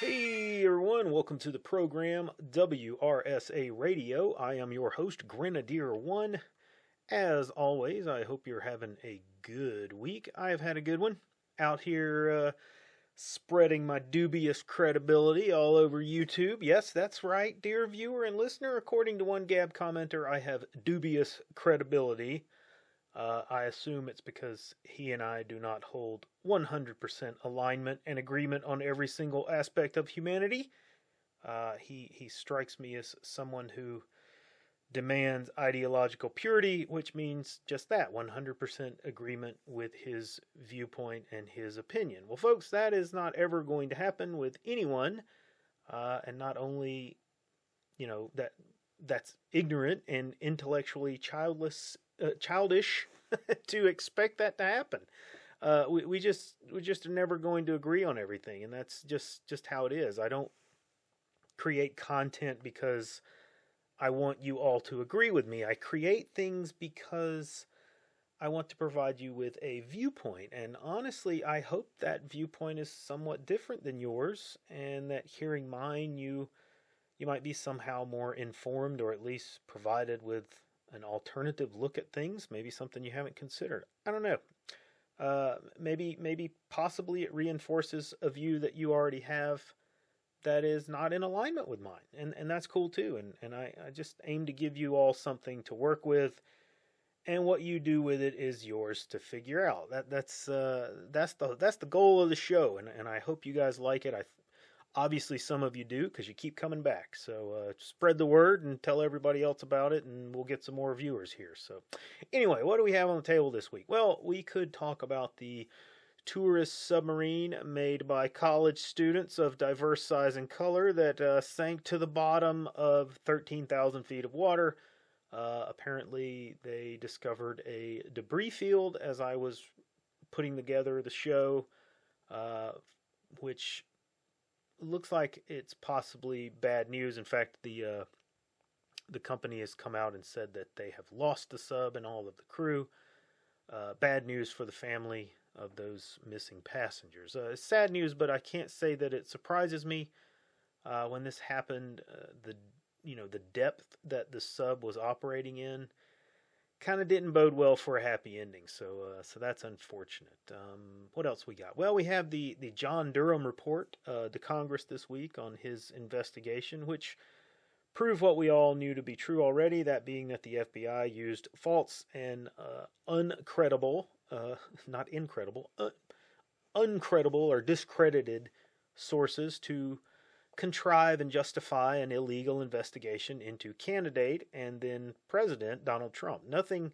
Hey everyone, welcome to the program WRSA Radio. I am your host, Grenadier1. As always, I hope you're having a good week. I've had a good one. Out here spreading my dubious credibility all over YouTube. Yes, that's right, dear viewer and listener. According to one Gab commenter, I have dubious credibility. I assume it's because he and I do not hold 100% alignment and agreement on every single aspect of humanity. He strikes me as someone who demands ideological purity, which means just that 100% agreement with his viewpoint and his opinion. Well, folks, that is not ever going to happen with anyone, and not only, that's ignorant and intellectually childish to expect that to happen. We just are never going to agree on everything, and that's just how it is. I don't create content because I want you all to agree with me. I create things because I want to provide you with a viewpoint, and honestly, I hope that viewpoint is somewhat different than yours, and that hearing mine, you might be somehow more informed, or at least provided with an alternative look at things, maybe something you haven't considered. I don't know. Maybe possibly it reinforces a view that you already have that is not in alignment with mine, and that's cool too. And I just aim to give you all something to work with, and what you do with it is yours to figure out. That's the goal of the show, and I hope you guys like it. Obviously, some of you do because you keep coming back. So spread the word and tell everybody else about it, and we'll get some more viewers here. So anyway, what do we have on the table this week? Well, we could talk about the tourist submarine made by college students of diverse size and color that sank to the bottom of 13,000 feet of water. Apparently, they discovered a debris field as I was putting together the show, which looks like it's possibly bad news. In fact, the company has come out and said that they have lost the sub and all of the crew. Bad news for the family of those missing passengers. Sad news, but I can't say that it surprises me. When this happened, the depth that the sub was operating in kind of didn't bode well for a happy ending, so that's unfortunate. What else we got? Well, we have the John Durham Report to Congress this week on his investigation, which proved what we all knew to be true already, that being that the FBI used false and uncredible, not incredible, uncredible or discredited sources to contrive and justify an illegal investigation into candidate and then President Donald Trump. Nothing,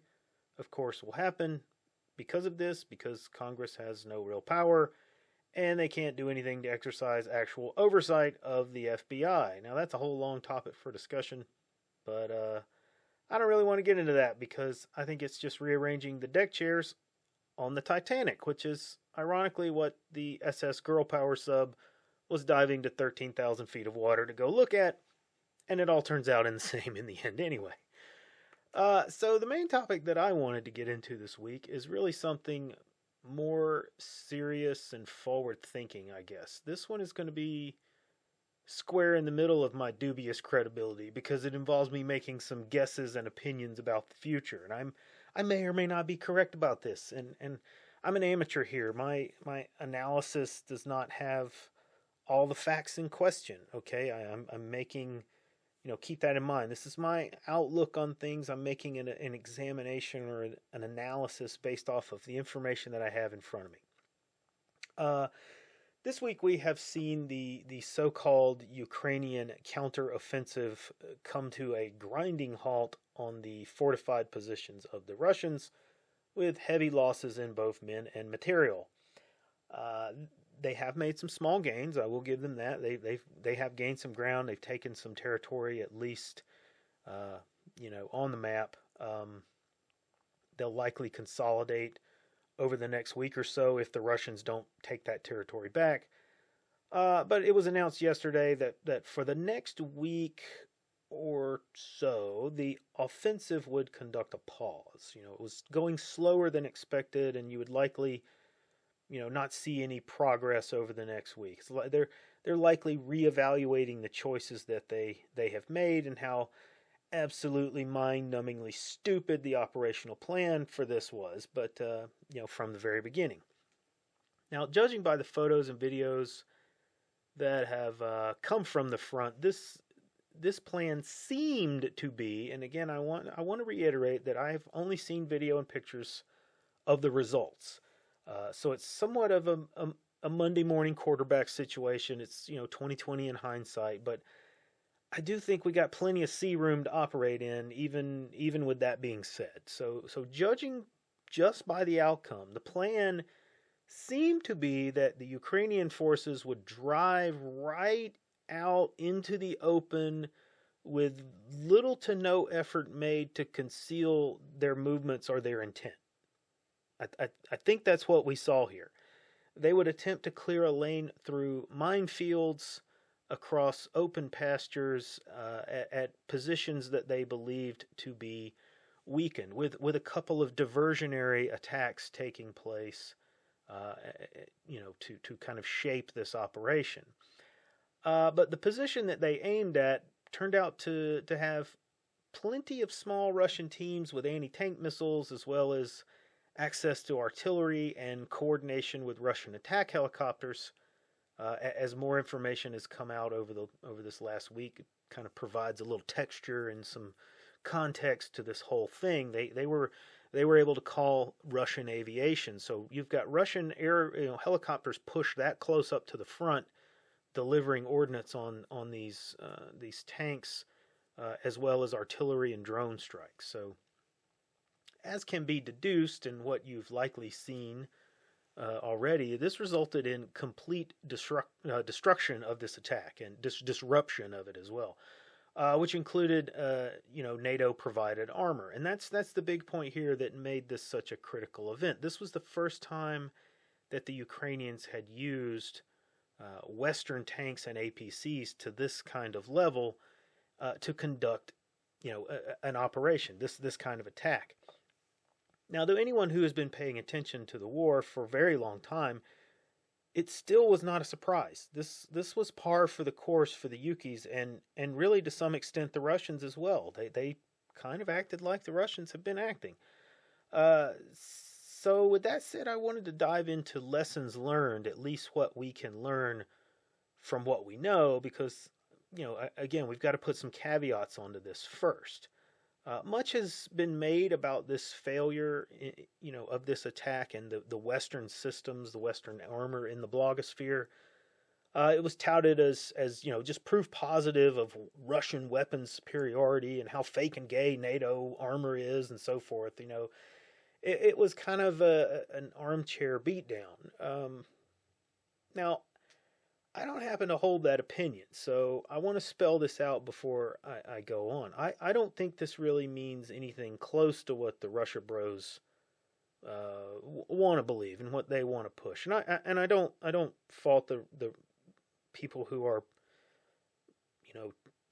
of course, will happen because of this, because Congress has no real power and they can't do anything to exercise actual oversight of the FBI. Now, that's a whole long topic for discussion, but I don't really want to get into that because I think it's just rearranging the deck chairs on the Titanic, which is ironically what the SS Girl Power sub was diving to 13,000 feet of water to go look at, and it all turns out in the same in the end anyway. So the main topic that I wanted to get into this week is really something more serious and forward-thinking, I guess. This one is going to be square in the middle of my dubious credibility because it involves me making some guesses and opinions about the future, and I may or may not be correct about this, and I'm an amateur here. My analysis does not have all the facts in question, okay? I'm making, keep that in mind. This is my outlook on things. I'm making an examination or an analysis based off of the information that I have in front of me. This week we have seen the so-called Ukrainian counteroffensive come to a grinding halt on the fortified positions of the Russians, with heavy losses in both men and material. They have made some small gains. I will give them that. They have gained some ground. They've taken some territory, at least, on the map. They'll likely consolidate over the next week or so if the Russians don't take that territory back. But it was announced yesterday that for the next week or so, the offensive would conduct a pause. It was going slower than expected, and you would likely not see any progress over the next week. They're likely reevaluating the choices that they have made and how absolutely mind-numbingly stupid the operational plan for this was, but from the very beginning. Now, judging by the photos and videos that have come from the front, this plan seemed to be, and again, I want to reiterate that I've only seen video and pictures of the results. So it's somewhat of a Monday morning quarterback situation. It's 2020 in hindsight, but I do think we got plenty of sea room to operate in, even with that being said. So judging just by the outcome, the plan seemed to be that the Ukrainian forces would drive right out into the open with little to no effort made to conceal their movements or their intent. I think that's what we saw here. They would attempt to clear a lane through minefields, across open pastures, at positions that they believed to be weakened, with a couple of diversionary attacks taking place, to kind of shape this operation. But the position that they aimed at turned out to have plenty of small Russian teams with anti-tank missiles, as well as access to artillery and coordination with Russian attack helicopters. As more information has come out over this last week, it kind of provides a little texture and some context to this whole thing. They were able to call Russian aviation. So you've got Russian air helicopters pushed that close up to the front, delivering ordnance on these tanks, as well as artillery and drone strikes. So, as can be deduced, and what you've likely seen already, this resulted in complete destruction of this attack and disruption of it as well, which included NATO-provided armor. And that's the big point here that made this such a critical event. This was the first time that the Ukrainians had used Western tanks and APCs to this kind of level to conduct, an operation, this kind of attack. Now, though anyone who has been paying attention to the war for a very long time, it still was not a surprise. This was par for the course for the Ukis, and really to some extent the Russians as well. They kind of acted like the Russians have been acting. So with that said, I wanted to dive into lessons learned, at least what we can learn from what we know, because, again, we've got to put some caveats onto this first. Much has been made about this failure, of this attack and the Western systems, the Western armor in the blogosphere. It was touted as just proof positive of Russian weapons superiority and how fake and gay NATO armor is and so forth. It was kind of an armchair beatdown. Now, I don't happen to hold that opinion, so I want to spell this out before I go on. I don't think this really means anything close to what the Russia bros want to believe and what they want to push. And I don't fault the people who are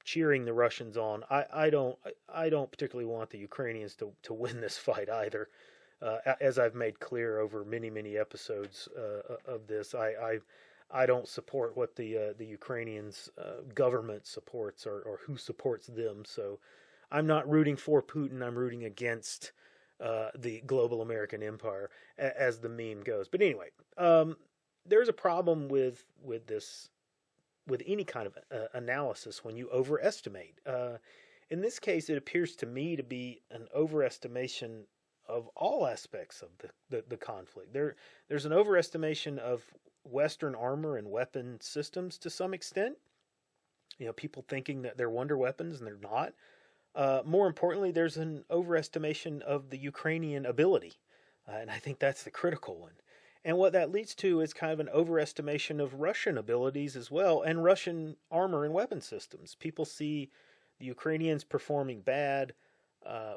cheering the Russians on. I don't particularly want the Ukrainians to win this fight either. As I've made clear over many episodes of this, I don't support what the Ukrainians government supports or who supports them. So I'm not rooting for Putin. I'm rooting against the global American empire, as the meme goes. But anyway, there's a problem with this, with any kind of analysis when you overestimate. In this case, it appears to me to be an overestimation of all aspects of the conflict. There's an overestimation of Western armor and weapon systems to some extent. People thinking that they're wonder weapons and they're not. More importantly, there's an overestimation of the Ukrainian ability. And I think that's the critical one. And what that leads to is kind of an overestimation of Russian abilities as well, and Russian armor and weapon systems. People see the Ukrainians performing bad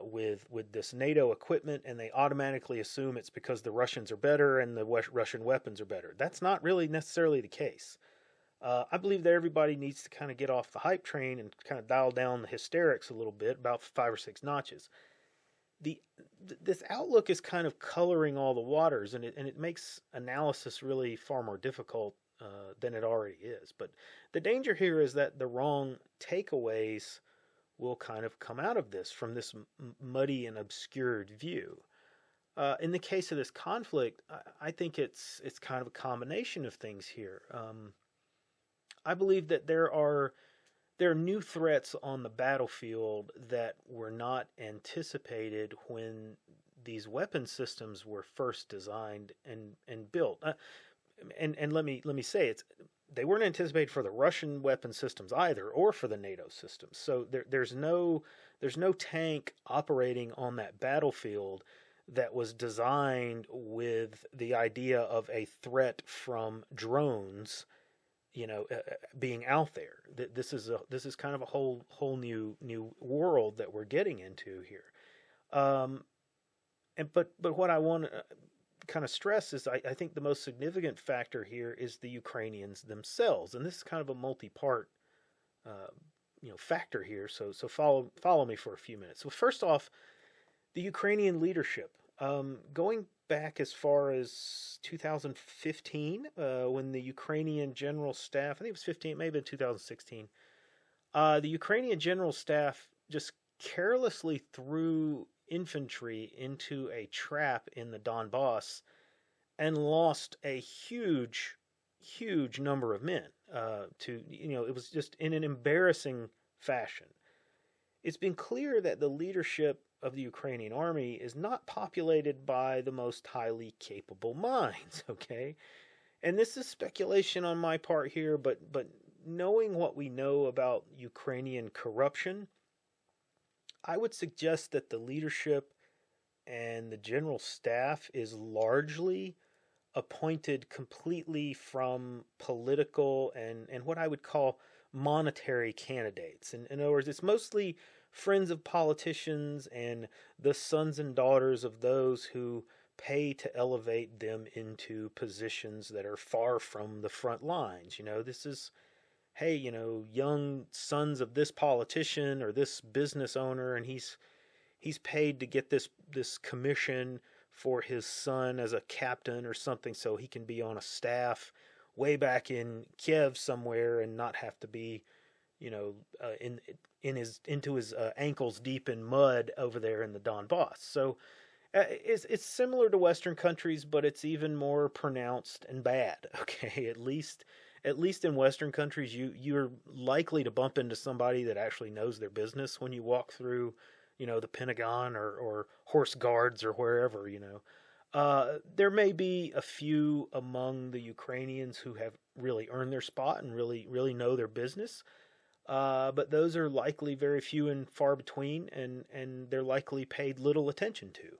with this NATO equipment, and they automatically assume it's because the Russians are better and the Russian weapons are better. That's not really necessarily the case. I believe that everybody needs to kind of get off the hype train and kind of dial down the hysterics a little bit, about 5 or 6 notches. the this outlook is kind of coloring all the waters, and it makes analysis really far more difficult than it already is. But the danger here is that the wrong takeaways will kind of come out of this from this muddy and obscured view. In the case of this conflict, I think it's kind of a combination of things here. I believe that there are new threats on the battlefield that were not anticipated when these weapon systems were first designed and built. And let me say they weren't anticipated for the Russian weapon systems either, or for the NATO systems. So there's no tank operating on that battlefield that was designed with the idea of a threat from drones, being out there. This is kind of a whole new world that we're getting into here. But what I want to kind of stress is I think the most significant factor here is the Ukrainians themselves, and this is kind of a multi-part factor here. So follow me for a few minutes. So first off, the Ukrainian leadership. Going back as far as 2015, when the Ukrainian General Staff, I think it was 15, maybe in 2016, the Ukrainian General Staff just carelessly threw infantry into a trap in the Donbass and lost a huge number of men. It was just in an embarrassing fashion. It's been clear that the leadership of the Ukrainian army is not populated by the most highly capable minds, okay? And this is speculation on my part here, but knowing what we know about Ukrainian corruption, I would suggest that the leadership and the general staff is largely appointed completely from political and what I would call monetary candidates. In other words, it's mostly friends of politicians and the sons and daughters of those who pay to elevate them into positions that are far from the front lines. This is, hey, young sons of this politician or this business owner, and he's paid to get this commission for his son as a captain or something so he can be on a staff way back in Kiev somewhere and not have to be into his ankles deep in mud over there in the Donbass. So it's similar to Western countries, but it's even more pronounced and bad. Okay, at least in Western countries, you're likely to bump into somebody that actually knows their business when you walk through, the Pentagon or Horse Guards or wherever. There may be a few among the Ukrainians who have really earned their spot and really know their business. But those are likely very few and far between, and they're likely paid little attention to.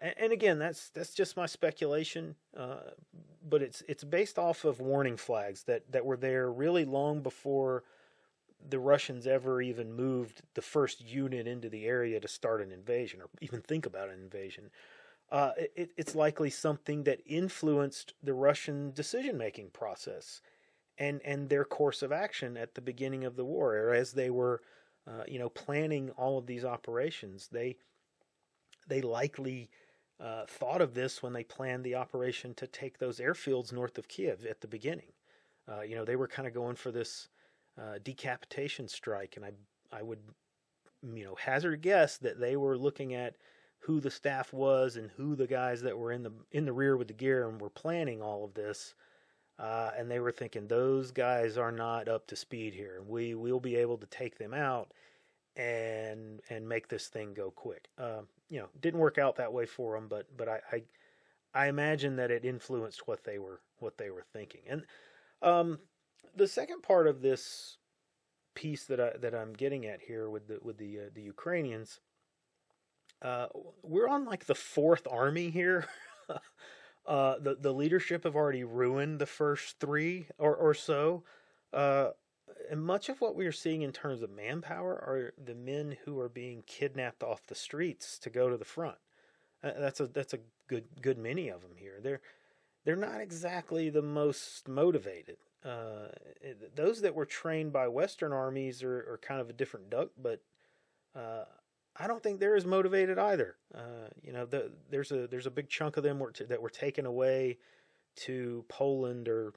And again, that's just my speculation, but it's based off of warning flags that were there really long before the Russians ever even moved the first unit into the area to start an invasion or even think about an invasion. It's likely something that influenced the Russian decision-making process and their course of action at the beginning of the war, or as they were, planning all of these operations. They likely thought of this when they planned the operation to take those airfields north of Kiev at the beginning. They were kind of going for this decapitation strike, and I would, hazard a guess that they were looking at who the staff was and who the guys that were in the rear with the gear and were planning all of this. And they were thinking, those guys are not up to speed here. We'll be able to take them out and make this thing go quick. Didn't work out that way for them, but I imagine that it influenced what they were thinking. And the second part of this piece that I'm getting at here with the Ukrainians, we're on like the fourth army here. The leadership have already ruined the first three or so. And much of what we are seeing in terms of manpower are the men who are being kidnapped off the streets to go to the front. That's a good many of them here. They're not exactly the most motivated. Those that were trained by Western armies are kind of a different duck, but I don't think they're as motivated either. There's a big chunk of them that were taken away to Poland or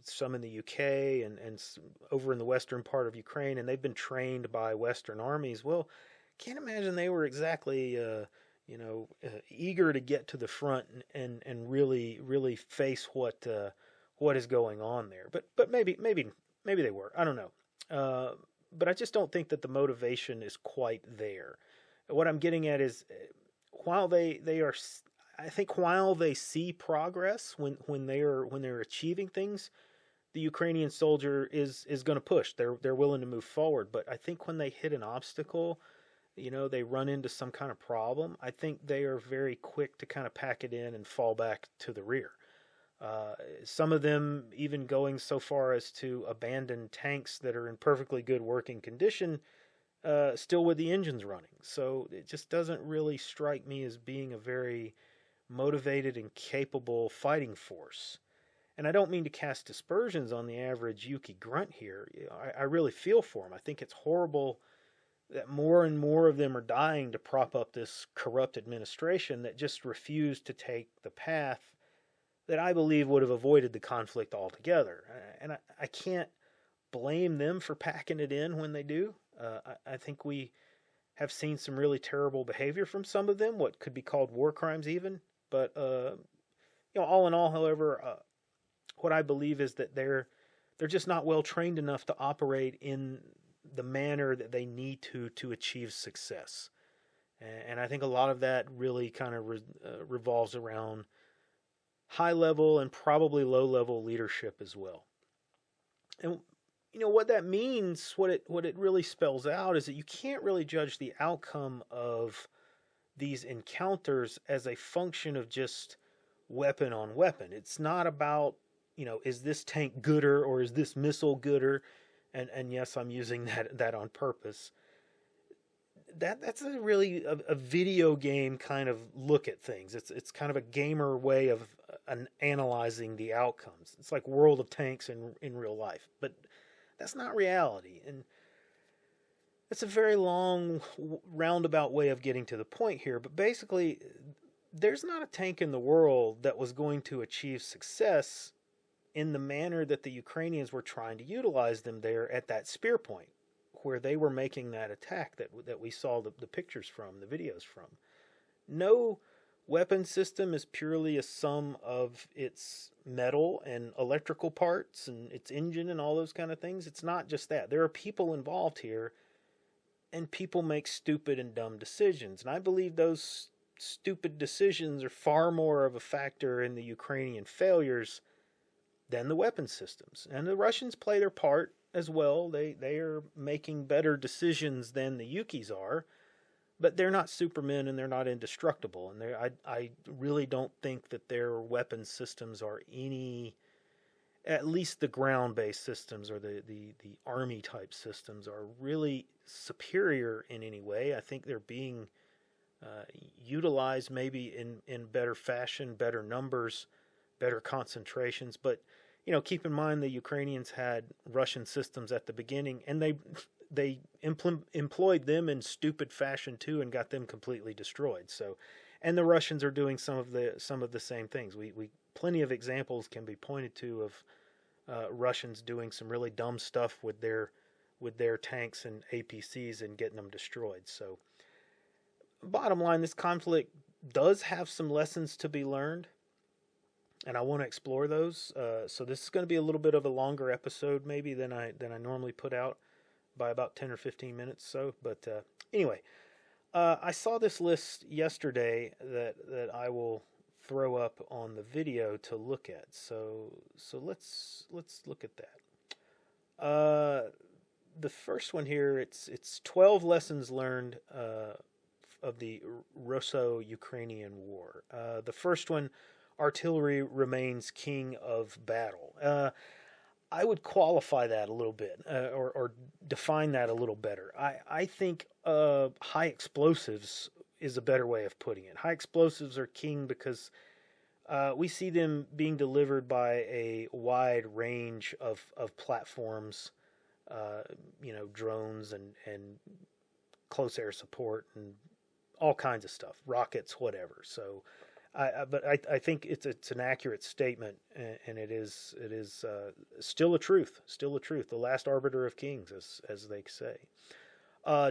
some in the UK and over in the western part of Ukraine, and they've been trained by Western armies. Well, can't imagine they were exactly eager to get to the front and really face what is going on there. But maybe they were. I don't know. But I just don't think that the motivation is quite there. What I'm getting at is while they are, I think while they see progress when they're achieving things, the Ukrainian soldier is going to push. They're willing to move forward. But I think when they hit an obstacle, they run into some kind of problem, I think they are very quick to kind of pack it in and fall back to the rear. Some of them even going so far as to abandon tanks that are in perfectly good working condition, still with the engines running. So it just doesn't really strike me as being a very motivated and capable fighting force. And I don't mean to cast aspersions on the average Yuki grunt here. I really feel for him. I think it's horrible that more and more of them are dying to prop up this corrupt administration that just refused to take the path that I believe would have avoided the conflict altogether. And I can't blame them for packing it in when they do. I think we have seen some really terrible behavior from some of them, what could be called war crimes even. But, all in all, however, what I believe is that they're just not well trained enough to operate in the manner that they need to achieve success. And I think a lot of that really kind of revolves around high level and probably low level leadership as well. And what that means, what it really spells out is that you can't really judge the outcome of these encounters as a function of just weapon on weapon. It's not about, is this tank gooder or is this missile gooder? And yes, I'm using that on purpose. That's really a video game kind of look at things. It's kind of a gamer way of analyzing the outcomes. It's like World of Tanks in real life, but that's not reality. And it's a very long roundabout way of getting to the point here. But basically, there's not a tank in the world that was going to achieve success in the manner that the Ukrainians were trying to utilize them there at that spear point, where they were making that attack that we saw the pictures from, the videos from. No weapon system is purely a sum of its metal and electrical parts and its engine and all those kind of things. It's not just that. There are people involved here, and people make stupid and dumb decisions. And I believe those stupid decisions are far more of a factor in the Ukrainian failures than the weapon systems. And the Russians play their part as well. They are making better decisions than the Yukis are, but they're not supermen and they're not indestructible. And I really don't think that their weapon systems are at least the ground-based systems or the army-type systems are really superior in any way. I think they're being utilized maybe in better fashion, better numbers, better concentrations, but keep in mind the Ukrainians had Russian systems at the beginning, and they employed them in stupid fashion too, and got them completely destroyed. So, and the Russians are doing some of the same things. We plenty of examples can be pointed to of Russians doing some really dumb stuff with their tanks and APCs and getting them destroyed. So, bottom line, this conflict does have some lessons to be learned, and I want to explore those. So this is going to be a little bit of a longer episode maybe than I normally put out, by about 10 or 15 minutes. So, but anyway, I saw this list yesterday that I will throw up on the video to look at. So let's look at that. The first one here, it's 12 lessons learned of the Russo-Ukrainian War. The first one, artillery remains king of battle. I would qualify that a little bit, or define that a little better. I think high explosives is a better way of putting it. High explosives are king because we see them being delivered by a wide range of platforms, drones and close air support and all kinds of stuff, rockets, whatever. So, but I think it's an accurate statement, and it is still a truth, the last arbiter of kings, as they say.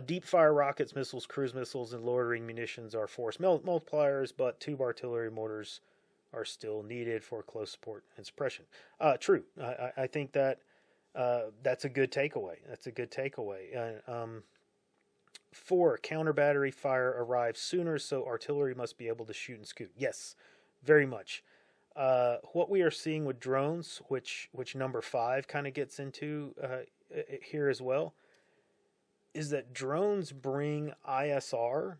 Deep fire rockets, missiles, cruise missiles, and loitering munitions are force multipliers, but tube artillery mortars are still needed for close support and suppression. True. I think that that's a good takeaway. 4, counter battery fire arrives sooner, so artillery must be able to shoot and scoot. Yes, very much. What we are seeing with drones, which number 5 kind of gets into here as well, is that drones bring ISR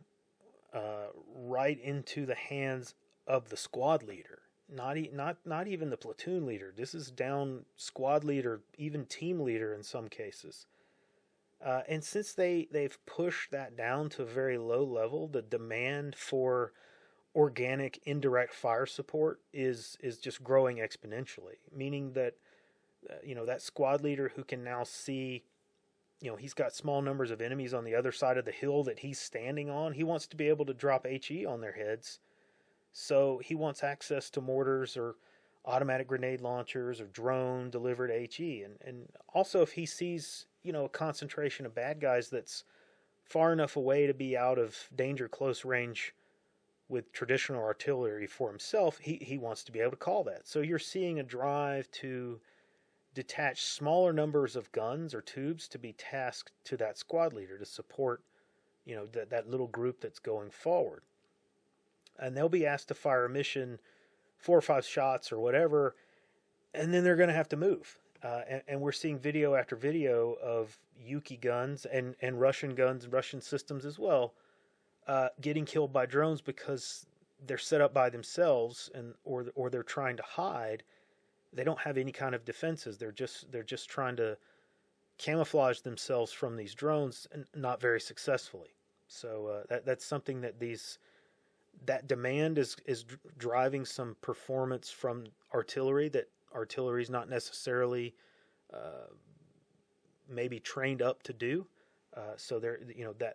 right into the hands of the squad leader. Not even the platoon leader. This is down squad leader, even team leader in some cases. And since they've pushed that down to a very low level, the demand for organic indirect fire support is just growing exponentially. Meaning that that squad leader who can now see, he's got small numbers of enemies on the other side of the hill that he's standing on. He wants to be able to drop HE on their heads. So he wants access to mortars or automatic grenade launchers or drone delivered HE. And also if he sees, a concentration of bad guys that's far enough away to be out of danger close range with traditional artillery for himself, he wants to be able to call that. So you're seeing a drive to detach smaller numbers of guns or tubes to be tasked to that squad leader to support, that little group that's going forward. And they'll be asked to fire a mission, 4 or 5 shots or whatever, and then they're going to have to move. And we're seeing video after video of Yuki guns and Russian guns and Russian systems as well getting killed by drones because they're set up by themselves or they're trying to hide. They don't have any kind of defenses. They're just trying to camouflage themselves from these drones, and not very successfully. So that's something that demand is driving some performance from artillery that artillery is not necessarily maybe trained up to do. So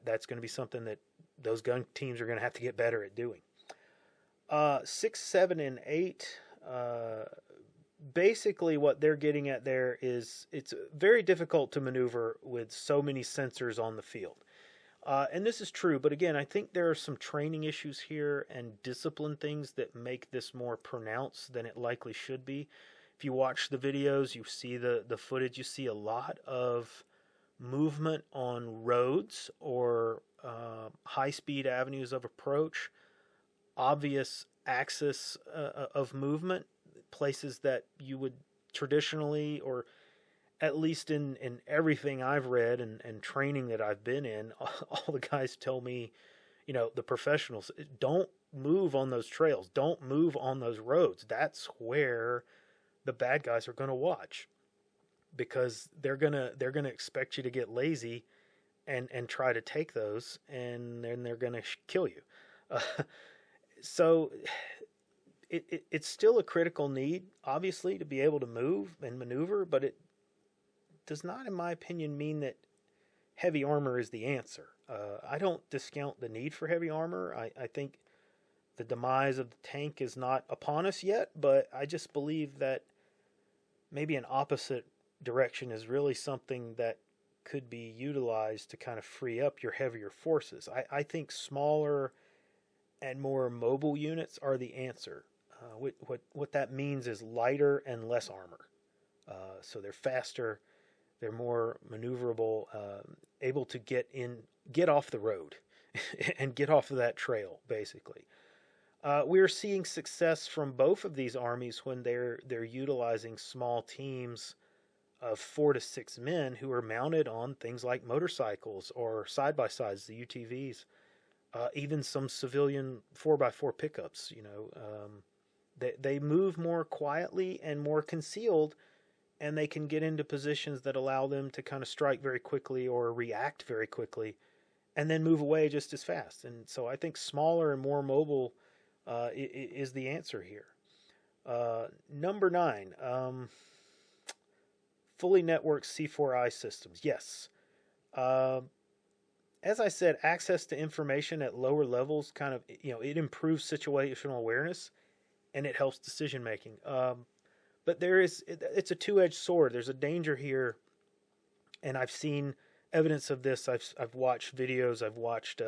that's going to be something that those gun teams are going to have to get better at doing. 6, 7, and 8. Basically, what they're getting at there is it's very difficult to maneuver with so many sensors on the field. And this is true, but again, I think there are some training issues here and discipline things that make this more pronounced than it likely should be. If you watch the videos, you see the footage, you see a lot of movement on roads or high-speed avenues of approach, obvious axis of movement, places that you would traditionally, or at least in everything I've read and training that I've been in, all the guys tell me, the professionals, don't move on those trails. Don't move on those roads. That's where the bad guys are going to watch, because they're going to expect you to get lazy and try to take those, and then they're going to kill you. So it's still a critical need, obviously, to be able to move and maneuver, but it does not, in my opinion, mean that heavy armor is the answer. I don't discount the need for heavy armor. I think the demise of the tank is not upon us yet, but I just believe that maybe an opposite direction is really something that could be utilized to kind of free up your heavier forces. I think smaller and more mobile units are the answer. What that means is lighter and less armor. So they're faster, they're more maneuverable, able to get off the road and get off of that trail, basically. We're seeing success from both of these armies when they're utilizing small teams of 4 to 6 men who are mounted on things like motorcycles or side-by-sides, the UTVs, even some civilian 4x4 pickups. They move more quietly and more concealed, and they can get into positions that allow them to kind of strike very quickly or react very quickly and then move away just as fast. And so I think smaller and more mobile is the answer here. Number 9, fully networked C4I systems. Yes. as I said, access to information at lower levels kind of, it improves situational awareness and it helps decision making. But it's a two-edged sword. There's a danger here, and I've seen evidence of this. I've watched videos. I've watched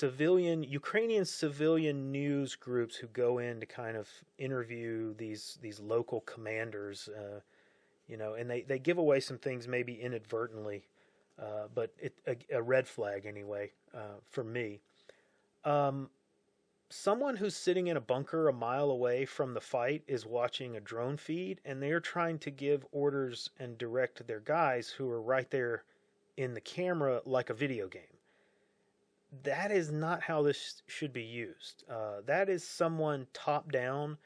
Ukrainian civilian news groups who go in to kind of interview these local commanders, and they give away some things maybe inadvertently, but a red flag anyway for me. Someone who's sitting in a bunker a mile away from the fight is watching a drone feed, and they're trying to give orders and direct their guys who are right there in the camera like a video game. That is not how this should be used. That is someone top down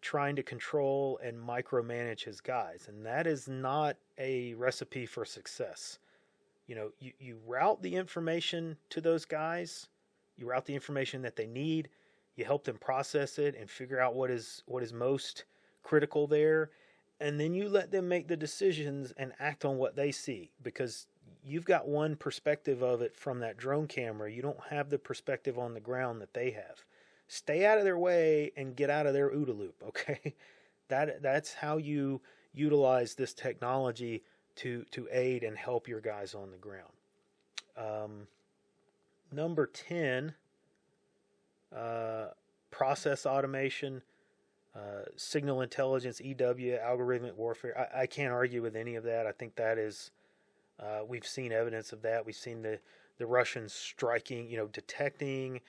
trying to control and micromanage his guys, and that is not a recipe for success. You route the information to those guys. You route the information that they need. You help them process it and figure out what is most critical there, and then you let them make the decisions and act on what they see, because you've got one perspective of it from that drone camera. You don't have the perspective on the ground that they have. Stay out of their way and get out of their OODA loop, okay? That's how you utilize this technology to aid and help your guys on the ground. Number 10, process automation, signal intelligence, EW, algorithmic warfare. I can't argue with any of that. I think that is, we've seen evidence of that. We've seen the Russians striking, detecting,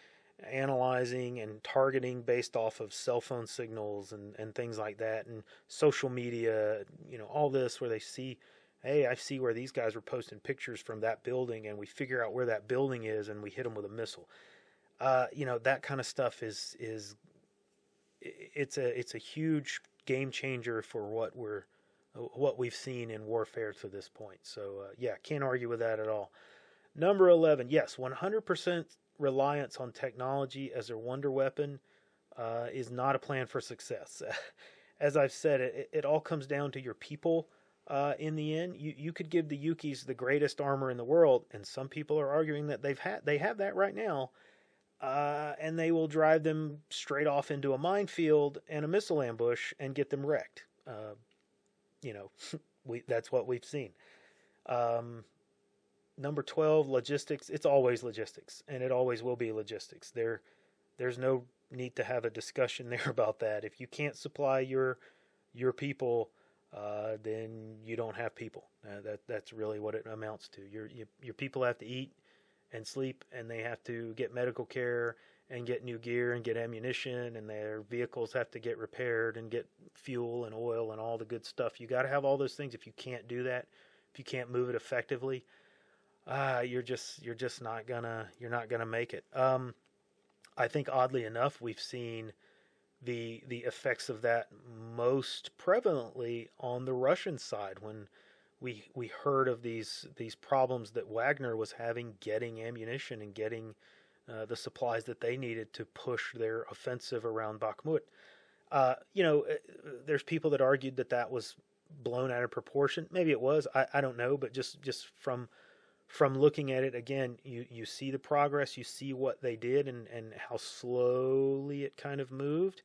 analyzing, and targeting based off of cell phone signals and things like that, and social media, all this where they see, hey, I see where these guys were posting pictures from that building, and we figure out where that building is, and we hit them with a missile. That kind of stuff is a huge game changer for what we've seen in warfare to this point. So can't argue with that at all. Number 11, yes, 100% reliance on technology as a wonder weapon is not a plan for success. As I've said, it all comes down to your people. In the end, you could give the Yukis the greatest armor in the world, and some people are arguing that they have that right now, and they will drive them straight off into a minefield and a missile ambush and get them wrecked. That's what we've seen. Number 12, logistics. It's always logistics, and it always will be logistics. There's no need to have a discussion there about that. If you can't supply your people, then you don't have people. That's really what it amounts to. Your people have to eat and sleep, and they have to get medical care and get new gear and get ammunition, and their vehicles have to get repaired and get fuel and oil and all the good stuff. You got to have all those things. If you can't do that, if you can't move it effectively, you're not gonna make it. I think oddly enough, we've seen the effects of that most prevalently on the Russian side when we heard of these problems that Wagner was having getting ammunition and getting the supplies that they needed to push their offensive around Bakhmut. There's people that argued that was blown out of proportion. Maybe it was. I don't know, but just from looking at it again, you see the progress, you see what they did and how slowly it kind of moved.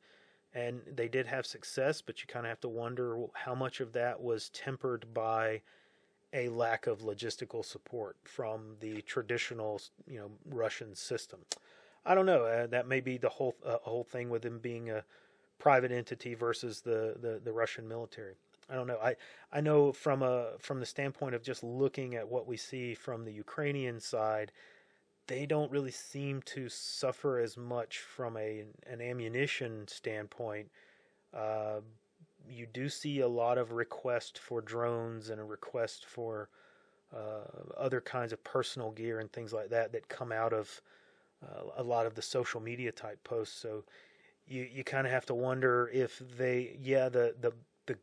And they did have success, but you kind of have to wonder how much of that was tempered by a lack of logistical support from the traditional, Russian system. I don't know. That may be the whole thing with them being a private entity versus the Russian military. I don't know. I know from the standpoint of just looking at what we see from the Ukrainian side, they don't really seem to suffer as much from an ammunition standpoint. You do see a lot of request for drones and a request for other kinds of personal gear and things like that come out of a lot of the social media type posts. So you kind of have to wonder if the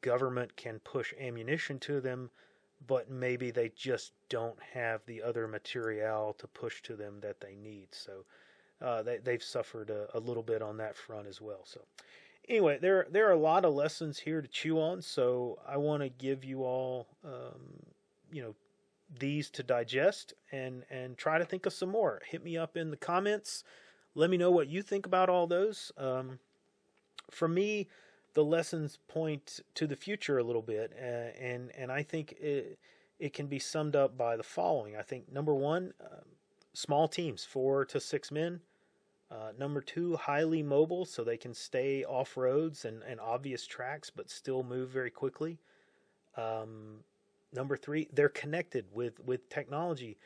government can push ammunition to them, but maybe they just don't have the other material to push to them that they need. So they've suffered a little bit on that front as well. So anyway, there are a lot of lessons here to chew on. So I want to give you all, these to digest and try to think of some more. Hit me up in the comments. Let me know what you think about all those. For me, the lessons point to the future a little bit, and I think it can be summed up by the following. I think number one, small teams, 4 to 6 men. Number two, highly mobile, so they can stay off roads and obvious tracks, but still move very quickly. Number three, they're connected with technology,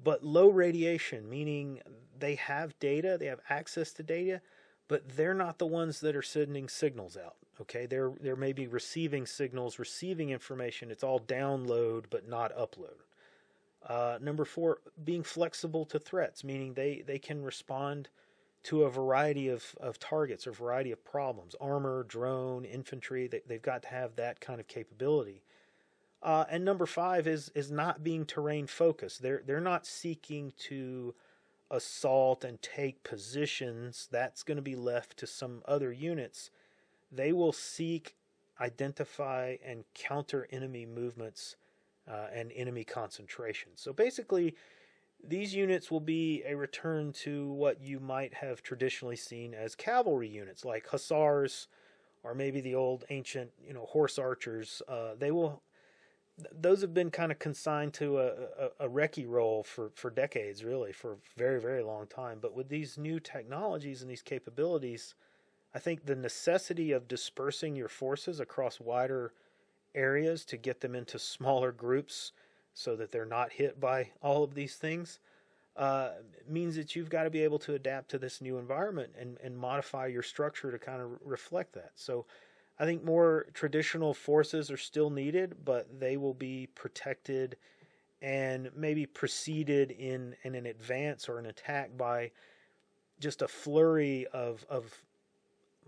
but low radiation, meaning they have data, they have access to data, but they're not the ones that are sending signals out. Okay, they're maybe receiving signals, receiving information. It's all download, but not upload. Number four, being flexible to threats, meaning they can respond to a variety of targets or variety of problems. Armor, drone, infantry, they've got to have that kind of capability. And number five is not being terrain focused. They're not seeking to assault and take positions. That's going to be left to some other units. They will seek, identify, and counter enemy movements and enemy concentration. So basically, these units will be a return to what you might have traditionally seen as cavalry units, like hussars, or maybe the old ancient, horse archers. Those have been kind of consigned to a recce role for decades, really, for a very, very long time. But with these new technologies and these capabilities, I think the necessity of dispersing your forces across wider areas to get them into smaller groups so that they're not hit by all of these things means that you've got to be able to adapt to this new environment and modify your structure to kind of reflect that. So I think more traditional forces are still needed, but they will be protected and maybe preceded in an advance or an attack by just a flurry of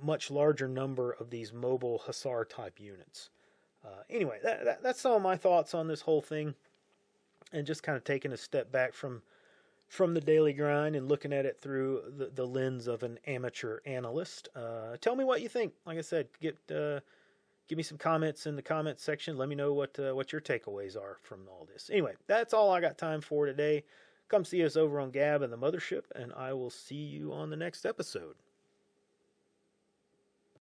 much larger number of these mobile hussar type units. Anyway, that's some of my thoughts on this whole thing, and just kind of taking a step back from the daily grind and looking at it through the lens of an amateur analyst. Tell me what you think. Like I said, give me some comments in the comments section. Let me know what your takeaways are from all this. Anyway, that's all I got time for today. Come see us over on Gab and the Mothership, and I will see you on the next episode.